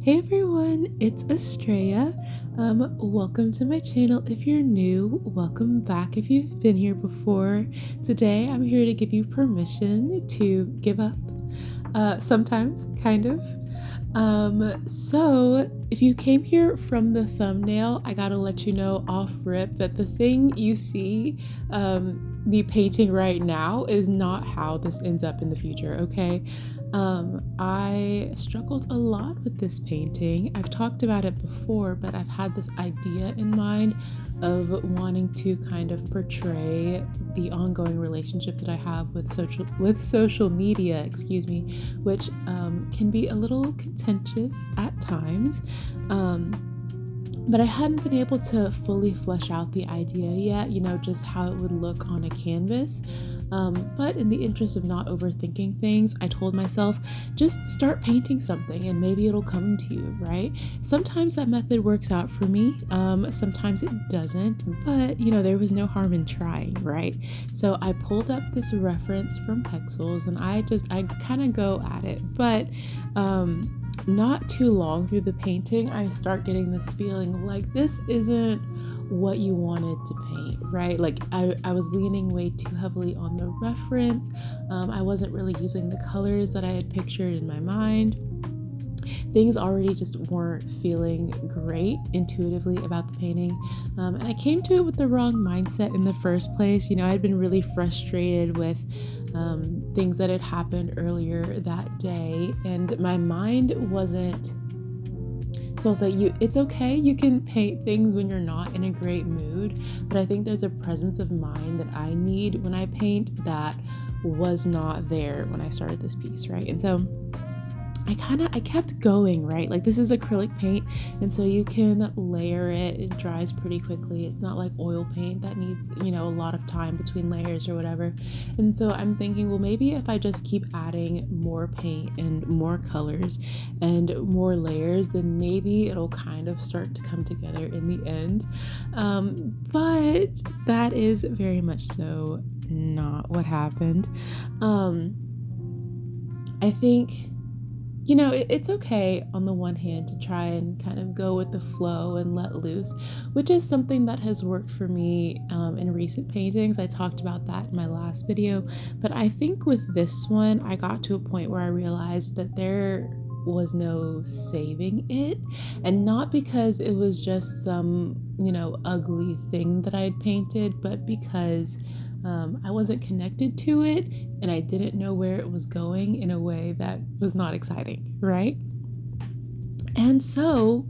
Hey everyone, it's Estrella. Welcome to my channel. If you're new, welcome back if you've been here before. Today I'm here to give you permission to give up. Sometimes, kind of. So if you came here from the thumbnail, I gotta let you know off rip that the thing you see me painting right now is not how this ends up in the future, okay? I struggled a lot with this painting. I've talked about it before, but I've had this idea in mind of wanting to kind of portray the ongoing relationship that I have with social media, excuse me, which can be a little contentious at times. But I hadn't been able to fully flesh out the idea yet, just how it would look on a canvas. But in the interest of not overthinking things, I told myself, just start painting something and maybe it'll come to you, right? Sometimes that method works out for me, sometimes it doesn't, but there was no harm in trying, right? So I pulled up this reference from Pexels and I kind of go at it, but not too long through the painting, I start getting this feeling of like, this isn't what you wanted to paint, right? Like I was leaning way too heavily on the reference. I wasn't really using the colors that I had pictured in my mind. Things already just weren't feeling great intuitively about the painting. And I came to it with the wrong mindset in the first place. I had been really frustrated with things that had happened earlier that day, and my mind wasn't. So I was like, it's okay, you can paint things when you're not in a great mood, but I think there's a presence of mind that I need when I paint that was not there when I started this piece, right? And so I kept going, right? Like, this is acrylic paint, and so you can layer it. It dries pretty quickly. It's not like oil paint that needs, a lot of time between layers or whatever. And so I'm thinking, well, maybe if I just keep adding more paint and more colors and more layers, then maybe it'll kind of start to come together in the end. But that is very much so not what happened. I think it's okay on the one hand to try and kind of go with the flow and let loose, which is something that has worked for me in recent paintings. I talked about that in my last video, but I think with this one, I got to a point where I realized that there was no saving it, and not because it was just some, ugly thing that I'd painted, but because I wasn't connected to it and I didn't know where it was going in a way that was not exciting, right? And so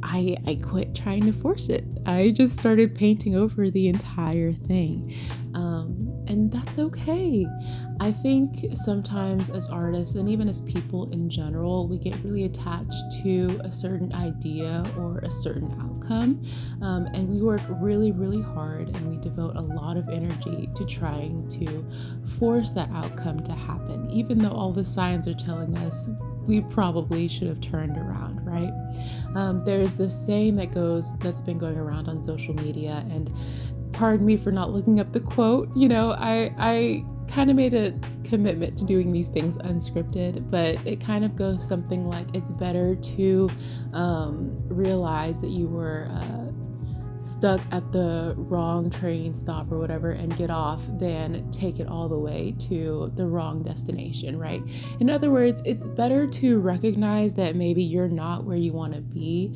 I quit trying to force it. I just started painting over the entire thing. And that's okay. I think sometimes as artists and even as people in general, we get really attached to a certain idea or a certain outcome. And we work really, really hard and we devote a lot of energy to trying to force that outcome to happen, even though all the signs are telling us we probably should have turned around, right? There's this saying that's been going around on social media, and pardon me for not looking up the quote. I kind of made a commitment to doing these things unscripted, but it kind of goes something like, it's better to realize that you were stuck at the wrong train stop or whatever and get off than take it all the way to the wrong destination, right? In other words, it's better to recognize that maybe you're not where you want to be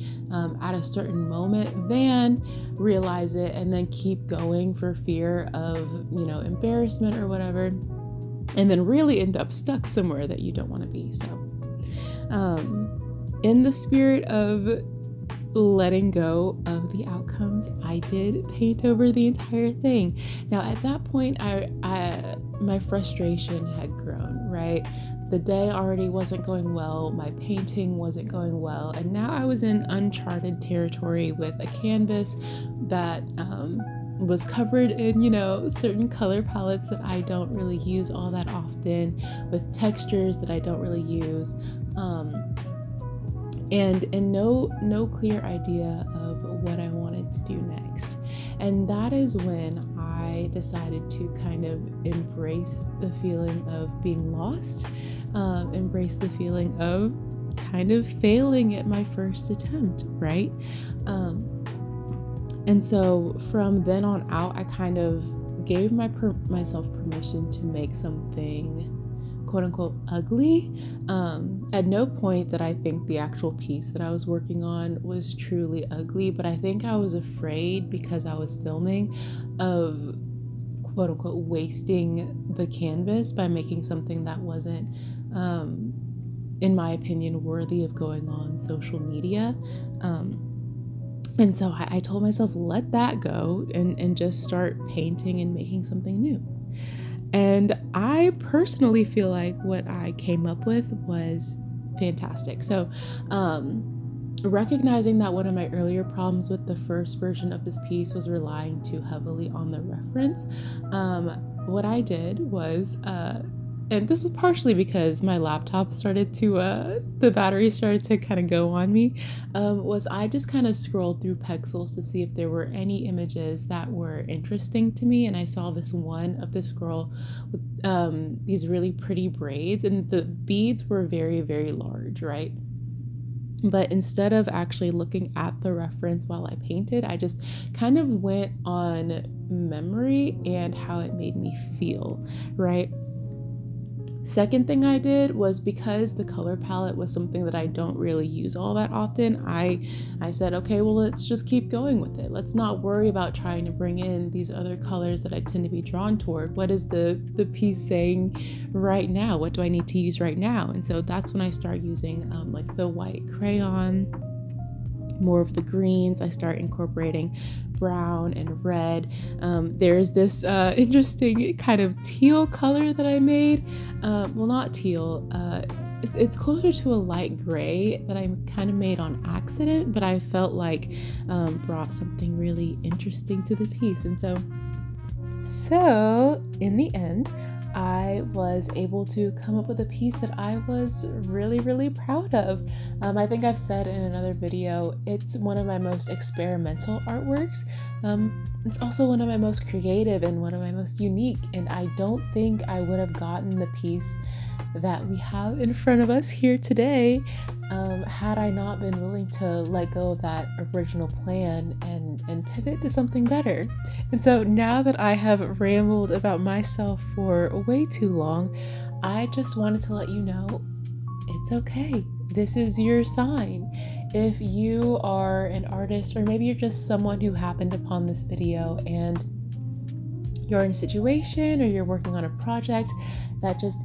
at a certain moment than realize it and then keep going for fear of, embarrassment or whatever, and then really end up stuck somewhere that you don't want to be. So in the spirit of letting go of the outcomes, I did paint over the entire thing. Now at that point, my frustration had grown, right? The day already wasn't going well, my painting wasn't going well, and now I was in uncharted territory with a canvas that was covered in, certain color palettes that I don't really use all that often, with textures that I don't really use. And no clear idea of what I wanted to do next. And that is when I decided to kind of embrace the feeling of being lost, embrace the feeling of kind of failing at my first attempt, right? And so from then on out, I kind of gave myself permission to make something quote unquote ugly. At no point did I think the actual piece that I was working on was truly ugly, but I think I was afraid, because I was filming, of quote unquote wasting the canvas by making something that wasn't, in my opinion, worthy of going on social media. And so I told myself, let that go and just start painting and making something new. And I personally feel like what I came up with was fantastic. So, recognizing that one of my earlier problems with the first version of this piece was relying too heavily on the reference, what I did was, and this was partially because my laptop started to, the battery started to kind of go on me, was I just kind of scrolled through Pexels to see if there were any images that were interesting to me. And I saw this one of this girl with these really pretty braids, and the beads were very, very large, right? But instead of actually looking at the reference while I painted, I just kind of went on memory and how it made me feel, right? Second thing I did was, because the color palette was something that I don't really use all that often, I said, okay, well, let's just keep going with it. Let's not worry about trying to bring in these other colors that I tend to be drawn toward. What is the piece saying right now? What do I need to use right now? And so that's when I start using like the white crayon, more of the greens. I start incorporating brown and red. There's this interesting kind of teal color that I made. Well, not teal. It's closer to a light gray that I kind of made on accident, but I felt like brought something really interesting to the piece. And so in the end, I was able to come up with a piece that I was really, really proud of. I think I've said in another video, it's one of my most experimental artworks. It's also one of my most creative and one of my most unique, and I don't think I would have gotten the piece that we have in front of us here today had I not been willing to let go of that original plan and pivot to something better. And so now that I have rambled about myself for way too long, I just wanted to let you know it's okay. This is your sign. If you are an artist, or maybe you're just someone who happened upon this video and you're in a situation or you're working on a project that just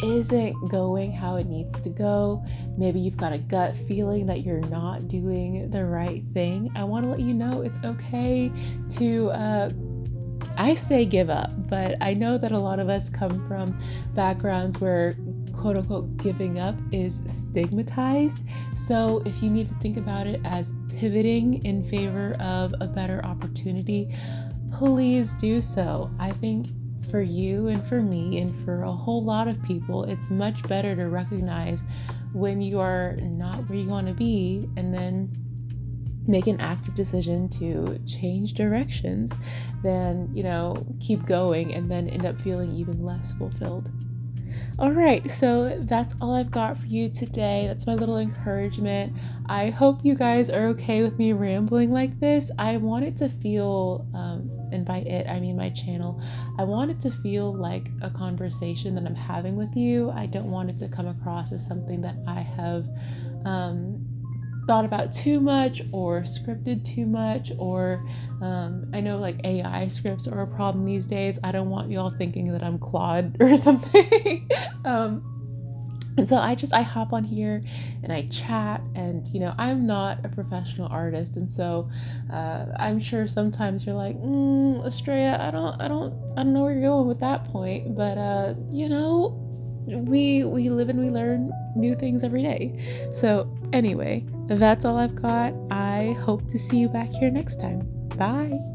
isn't going how it needs to go, maybe you've got a gut feeling that you're not doing the right thing, I want to let you know it's okay to I say give up, but I know that a lot of us come from backgrounds where quote unquote giving up is stigmatized. So if you need to think about it as pivoting in favor of a better opportunity, please do so. I think for you and for me and for a whole lot of people, it's much better to recognize when you are not where you want to be and then make an active decision to change directions than, keep going and then end up feeling even less fulfilled. All right, so that's all I've got for you today. That's my little encouragement. I hope you guys are okay with me rambling like this. I want it to feel, and by it, I mean my channel, I want it to feel like a conversation that I'm having with you. I don't want it to come across as something that I have thought about too much or scripted too much, or I know like AI scripts are a problem these days. I don't want y'all thinking that I'm Claude or something. And so I hop on here and I chat, and I'm not a professional artist, and so I'm sure sometimes you're like, Estrella, I don't know where you're going with that point, but we live and we learn new things every day. So anyway, that's all I've got. I hope to see you back here next time. Bye.